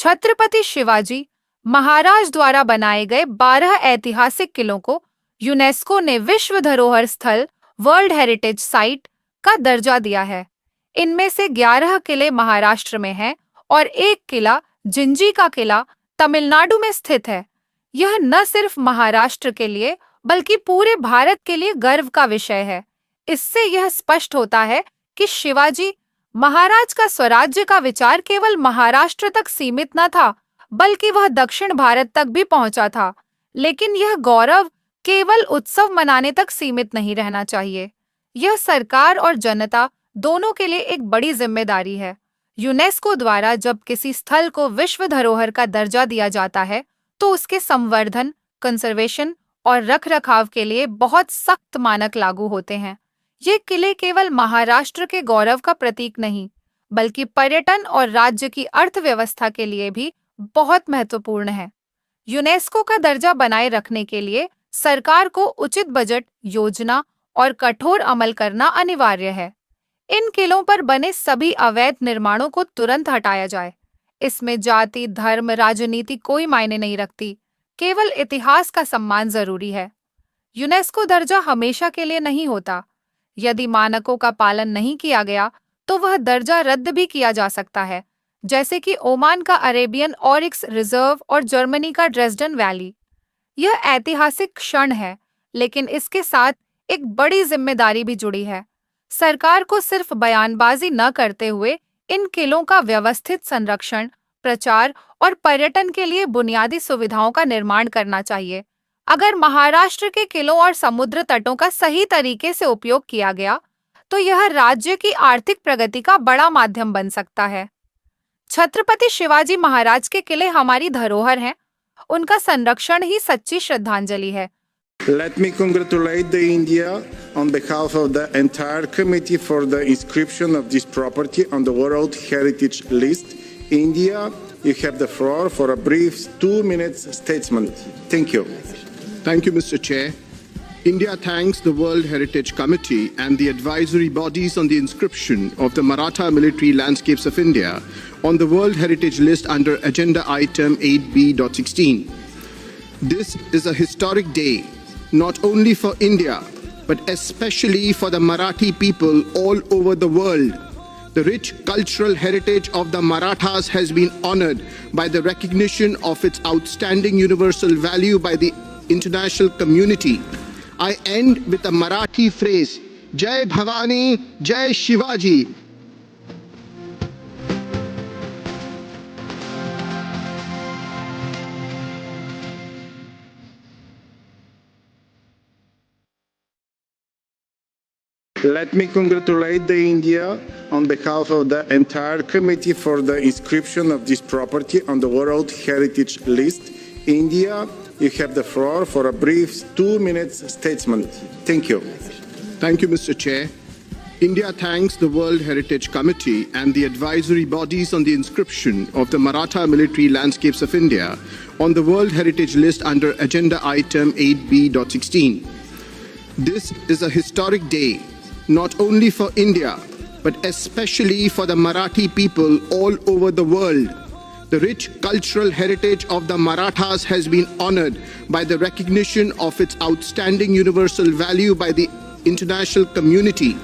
छत्रपति शिवाजी महाराज द्वारा बनाए गए 12 ऐतिहासिक किलों को यूनेस्को ने विश्व धरोहर स्थल वर्ल्ड हेरिटेज साइट का दर्जा दिया है। इनमें से 11 किले महाराष्ट्र में हैं और एक किला जिंजी का किला तमिलनाडु में स्थित है। यह न सिर्फ महाराष्ट्र के लिए बल्कि पूरे भारत के लिए गर्व का विषय है। इससे यह स्पष्ट होता है कि शिवाजी महाराज का स्वराज्य का विचार केवल महाराष्ट्र तक सीमित न था, बल्कि वह दक्षिण भारत तक भी पहुंचा था। लेकिन यह गौरव केवल उत्सव मनाने तक सीमित नहीं रहना चाहिए। यह सरकार और जनता दोनों के लिए एक बड़ी जिम्मेदारी है। यूनेस्को द्वारा जब किसी स्थल को विश्व धरोहर का दर्जा दिया जाता है, तो उसके संवर्धन, कंजर्वेशन और रखरखाव के लिए बहुत सख्त मानक लागू होते हैं। ये किले केवल महाराष्ट्र के गौरव का प्रतीक नहीं, बल्कि पर्यटन और राज्य की अर्थव्यवस्था के लिए भी बहुत महत्वपूर्ण है। यूनेस्को का दर्जा बनाए रखने के लिए सरकार को उचित बजट, योजना और कठोर अमल करना अनिवार्य है। इन किलों पर बने सभी अवैध निर्माणों को तुरंत हटाया जाए। इसमें जाति, धर्म, राजनीति कोई मायने नहीं रखती, केवल इतिहास का सम्मान जरूरी है। यूनेस्को दर्जा हमेशा के लिए नहीं होता। यदि मानकों का पालन नहीं किया गया तो वह दर्जा रद्द भी किया जा सकता है, जैसे कि ओमान का अरेबियन ऑरिक्स रिजर्व और जर्मनी का ड्रेसडन वैली। यह ऐतिहासिक क्षण है, लेकिन इसके साथ एक बड़ी जिम्मेदारी भी जुड़ी है। सरकार को सिर्फ बयानबाजी न करते हुए इन किलों का व्यवस्थित संरक्षण, प्रचार और पर्यटन के लिए बुनियादी सुविधाओं का निर्माण करना चाहिए। अगर महाराष्ट्र के किलों और समुद्र तटों का सही तरीके से उपयोग किया गया, तो यह राज्य की आर्थिक प्रगति का बड़ा माध्यम बन सकता है। छत्रपति शिवाजी महाराज के किले हमारी धरोहर हैं। उनका संरक्षण ही सच्ची श्रद्धांजलि है। Let me congratulate the India on behalf of the entire committee for the inscription of this property on the World Heritage List. India, you have the floor for a brief 2-minute statement. Thank you. Thank you, Mr. Chair. India thanks the World Heritage Committee and the advisory bodies on the inscription of the Maratha military landscapes of India on the World Heritage List under Agenda Item 8B.16. This is a historic day, not only for India, but especially for the Marathi people all over the world. The rich cultural heritage of the Marathas has been honored by the recognition of its outstanding universal value by the international community. I end with a Marathi phrase, Jai Bhavani, Jai Shivaji. Let me congratulate the India on behalf of the entire committee for the inscription of this property on the World Heritage List. India, you have the floor for a brief 2-minute statement. Thank you. Thank you, Mr. Chair. India thanks the World Heritage Committee and the advisory bodies on the inscription of the Maratha military landscapes of India on the World Heritage List under Agenda Item 8B.16. This is a historic day, not only for India, but especially for the Marathi people all over the world. The rich cultural heritage of the Marathas has been honored by the recognition of its outstanding universal value by the international community.